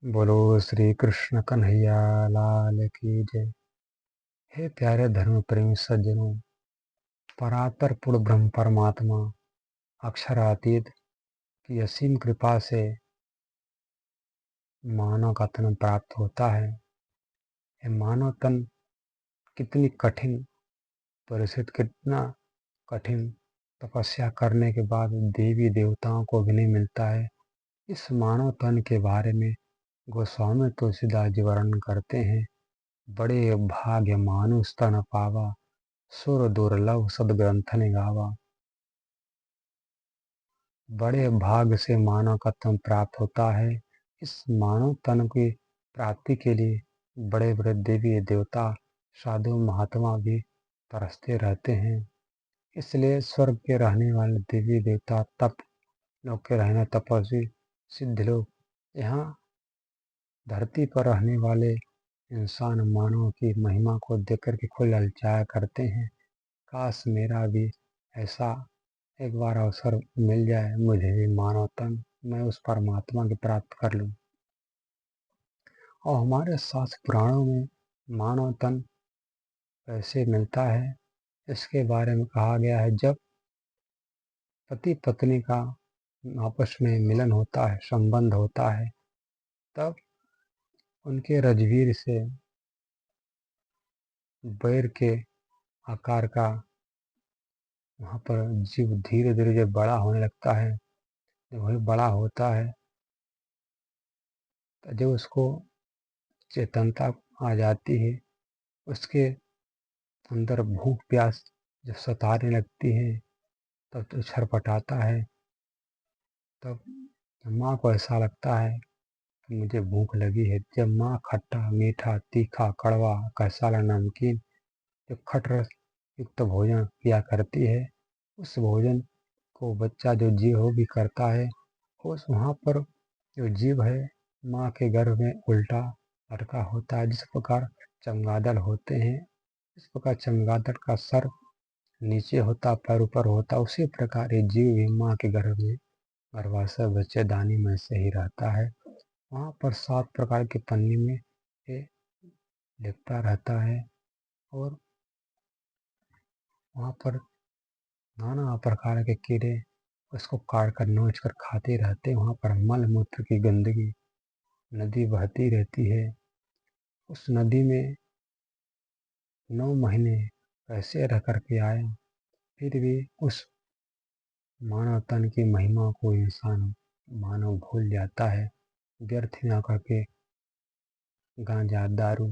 बोलो श्री कृष्ण कन्हैया लाल की जय। हे प्यारे धर्म प्रेमी सज्जनों, परात्पर पूर्ण ब्रह्म परमात्मा अक्षरातीत की असीम कृपा से मानव का तन प्राप्त होता है। ये मानव तन कितनी कठिन परिस्थिति, कितना कठिन तपस्या करने के बाद देवी देवताओं को भी नहीं मिलता है। इस मानव तन के बारे में गोस्वामी तुलसीदास जी वर्णन करते हैं। बड़े भाग्य मानुष तन पावा, सुर दुर्लभ सदग्रंथ ने गावा। बड़े भाग से मानव का तन प्राप्त होता है। इस मानव तन की प्राप्ति के लिए बड़े बड़े देवी देवता, साधु महात्मा भी तरसते रहते हैं। इसलिए स्वर्ग के रहने वाले देवी देवता, तप लोग के रहने तपस्वी सिद्ध लोग यहाँ धरती पर रहने वाले इंसान मानव की महिमा को देख कर के खुद ललचाया करते हैं। काश मेरा भी ऐसा एक बार अवसर मिल जाए, मुझे भी मानव तन, मैं उस परमात्मा की प्राप्त कर लूं। और हमारे शास्त्र पुराणों में मानव तन कैसे मिलता है, इसके बारे में कहा गया है। जब पति पत्नी का आपस में मिलन होता है, संबंध होता है, तब उनके रजवीर से बैर के आकार का वहाँ पर जीव धीरे धीरे जब बड़ा होने लगता है, जब वही बड़ा होता है, तो जब उसको चेतनता आ जाती है, उसके अंदर भूख प्यास जब सताने लगती है, तब तो छटपटाता है। तब माँ को ऐसा लगता है कि मुझे भूख लगी है। जब माँ खट्टा मीठा तीखा कड़वा कसाला नमकीन जब खट रस युक्त भोजन किया करती है, उस भोजन को बच्चा जो जीव हो भी करता है, उस वहाँ पर जो जीव है माँ के गर्भ में उल्टा लटका होता है। जिस प्रकार चमगादड़ होते हैं, इस प्रकार चमगादड़ का सर नीचे होता, पैर ऊपर होता, उसी प्रकार ये जीव भी माँ के गर्भ में गर्भाशय बच्चेदानी में से ही रहता है। वहाँ पर 7 प्रकार के पन्नी में ये लिपटा रहता है और वहाँ पर नाना प्रकार के कीड़े उसको काट कर नोच कर खाते रहते हैं। वहाँ पर मल मूत्र की गंदगी नदी बहती रहती है। उस नदी में 9 महीने कैसे रह कर के आया, फिर भी उस मानव तन की महिमा को इंसान मानव भूल जाता है। व्यर्थ में आकर के गांजा दारू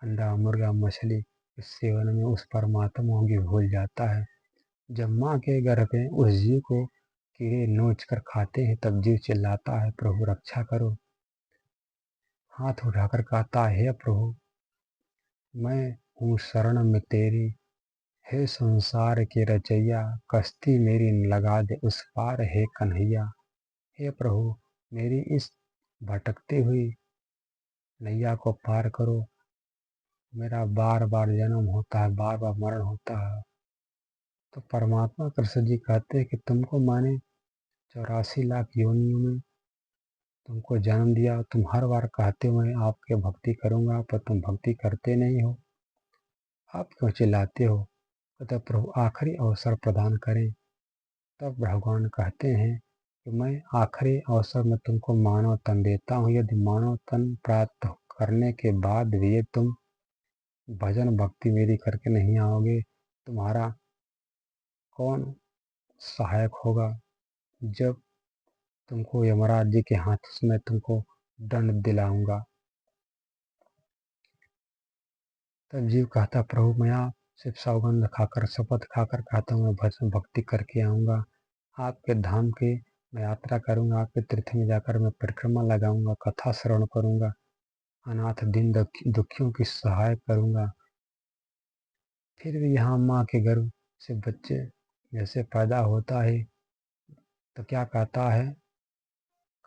अंडा मुर्गा मछली इस सेवन में उस परमात्मा की भूल जाता है। जब माँ के गर्भ में उस जीव को कीड़े नोच कर खाते हैं, तब जीव चिल्लाता है, प्रभु रक्षा करो। हाथ उठाकर कहता है, हे प्रभु मैं हूँ शरण में तेरी, हे संसार के रचैया, कश्ती मेरी लगा दे उस पार हे कन्हैया। हे प्रभु मेरी इस भटकती हुई नैया को पार करो। मेरा बार बार जन्म होता है, बार बार मरण होता है। तो परमात्मा कृष्ण जी कहते हैं कि तुमको मैंने 84 लाख योनियों में तुमको जन्म दिया, तुम हर बार कहते हो मैं आपके भक्ति करूंगा, पर तुम भक्ति करते नहीं हो। आप क्यों चिल्लाते हो? तो प्रभु आखिरी अवसर प्रदान करें। तब भगवान कहते हैं कि मैं आखिरी अवसर में तुमको मानव तन देता हूँ। यदि मानव तन प्राप्त करने के बाद भी तुम भजन भक्ति मेरी करके नहीं आओगे, तुम्हारा कौन सहायक होगा? जब तुमको यमराज जी के हाथ से मैं तुमको दंड दिलाऊंगा। तब जीव कहता, प्रभु मैं आपसे सौगंध खाकर शपथ खाकर कहता हूँ, मैं भजन भक्ति करके आऊँगा, आपके धाम की मैं यात्रा करूँगा, आपके तीर्थ में जाकर मैं परिक्रमा लगाऊंगा, कथा श्रवण करूँगा, अनाथ दीन दुखियों की सहाय करूँगा। फिर भी यहाँ माँ के गर्भ से बच्चे जैसे पैदा होता है, तो क्या कहता है,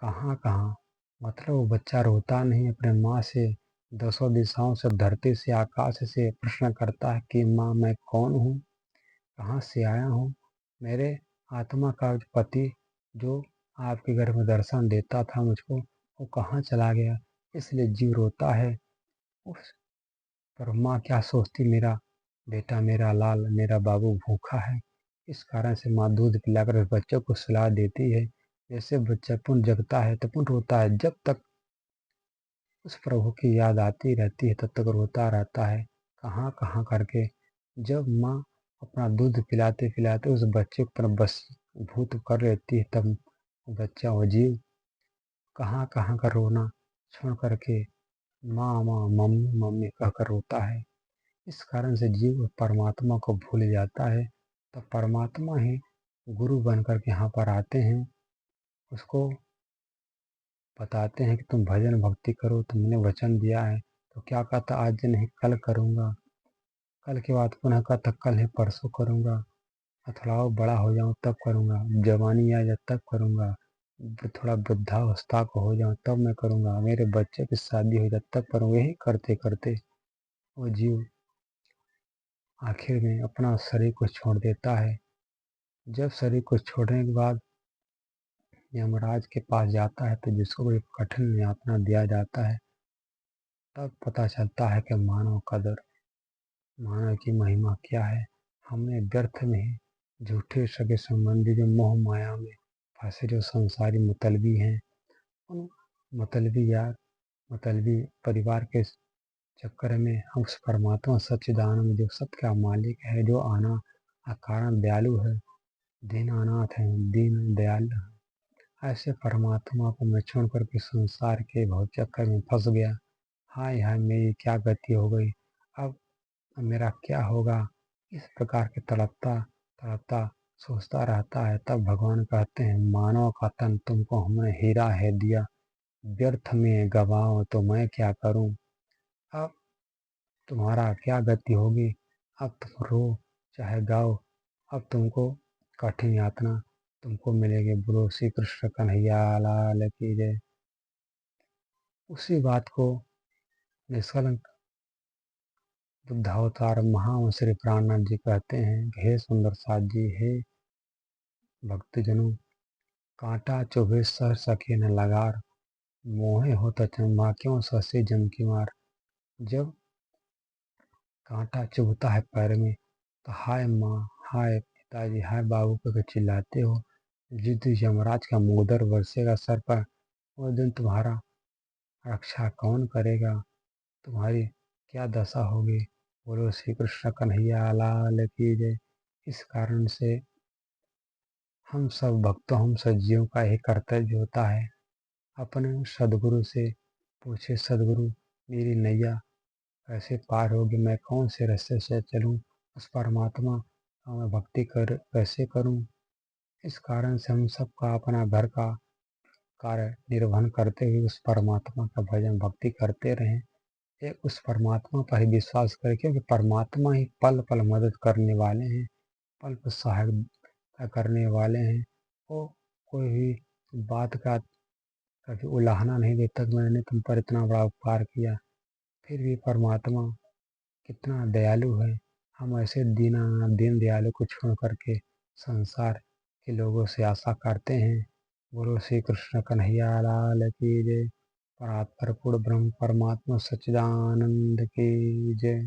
कहाँ कहाँ, मतलब वो बच्चा रोता नहीं, अपने माँ से दसों दिशाओं से, धरती से, आकाश से प्रश्न करता है कि माँ मैं कौन हूँ, कहाँ से आया हूँ। मेरे आत्मा का पति जो आपके घर में दर्शन देता था मुझको, वो कहाँ चला गया, इसलिए जीव रोता है। उस पर माँ क्या सोचती, मेरा बेटा, मेरा लाल, मेरा बाबू भूखा है। इस कारण से माँ दूध पिलाकर उस बच्चे को सुला देती है। जैसे बच्चा पुनः जगता है तो पुनः रोता है। जब तक उस प्रभु की याद आती रहती है तब तक रोता रहता है, कहाँ कहाँ करके। जब माँ अपना दूध पिलाते पिलाते उस बच्चे पर बस भूत कर लेती है, तब बच्चा, वो जीव, कहाँ कहाँ का रोना छोड़ करके माँ माँ, मम्मी मम्मी कहकर रोता है। इस कारण से जीव परमात्मा को भूल जाता है। तो परमात्मा ही गुरु बनकर के यहाँ पर आते हैं, उसको बताते हैं कि तुम भजन भक्ति करो, तुमने वचन दिया है। तो क्या कहता, आज नहीं कल करूँगा, कल के बाद पुनः कहता कल है परसों करूँगा, थोड़ा और बड़ा हो जाऊँ तब करूँगा, जवानी आ जाए तब करूँगा, थोड़ा वृद्धावस्था को हो जाऊँ तब मैं करूँगा, मेरे बच्चे की शादी हो जाए तब करूँगा। यही करते करते वो जीव आखिर में अपना शरीर को छोड़ देता है। जब शरीर को छोड़ने के बाद यमराज के पास जाता है तो जिसको कोई कठिन यातना दिया जाता है, तब पता चलता है कि मानव कदर, मानव की महिमा क्या है। हमने व्यर्थ में ही झूठे सगे संबंधी जो मोह माया में फंसे जो संसारी मतलबी हैं, उन मतलबी यार, मतलबी परिवार के चक्कर में हम उस परमात्मा सच्चिदानंद जो सबका मालिक है, जो आना अकारण दयालु है, दीनानाथ है, दीन दयाल है, ऐसे परमात्मा को मैं छोड़ करके संसार के भव चक्कर में फंस गया। हाय हाय, मेरी क्या गति हो गई, अब मेरा क्या होगा। इस प्रकार के तड़पता तड़पता सोचता रहता है। तब भगवान कहते हैं, मानव का तन तुमको हमने हीरा है दिया, व्यर्थ में गवाओ तो मैं क्या करूं। अब तुम्हारा क्या गति होगी, अब तुम रो चाहे गाओ, अब तुमको कठिन यातना तुमको मिलेगी। बोलो श्री कृष्ण कन्हैया लाल की जय। उसी बात को निष्कलंक बुद्धावतार महान श्री प्राणनाथ जी कहते हैं, हे सुंदर साथ जी, हे भक्तजनों, कांटा चुभे सह सके न लगार, मोहे हो तो चंबा क्यों ससे जम की मार। जब कांटा चुभता है पैर में तो हाय माँ, हाय पिताजी, हाय बाबू करके चिल्लाते हो। जिस दिन यमराज का मुकद्दर बरसेगा सर पर, उस दिन तुम्हारा रक्षा कौन करेगा, तुम्हारी क्या दशा होगी। बोलो श्री कृष्ण कन्हैया लाल की जय। इस कारण से हम सब भक्तों, हम सज्जियों का यही कर्तव्य होता है, अपने सदगुरु से पूछे, सदगुरु मेरी नैया कैसे पार होगी, मैं कौन से रास्ते से चलूं, उस परमात्मा का मैं भक्ति कर कैसे करूं। इस कारण से हम सबका अपना घर का कार्य निर्वहन करते हुए उस परमात्मा का भजन भक्ति करते रहें। एक उस परमात्मा पर ही विश्वास करें, क्योंकि परमात्मा ही पल पल मदद करने वाले हैं, पल पल सहायता करने वाले हैं। वो कोई भी बात का कभी उलाहना नहीं देता कि मैंने तुम पर इतना बड़ा उपकार किया। फिर भी परमात्मा कितना दयालु है। हम ऐसे दीन दयालु को छोड़ करके संसार के लोगों से आशा करते हैं। बोलो श्री कृष्ण कन्हैया लाल की जय। परात्पर पूर्ण ब्रह्म परमात्मा सच्चिदानंद की जय।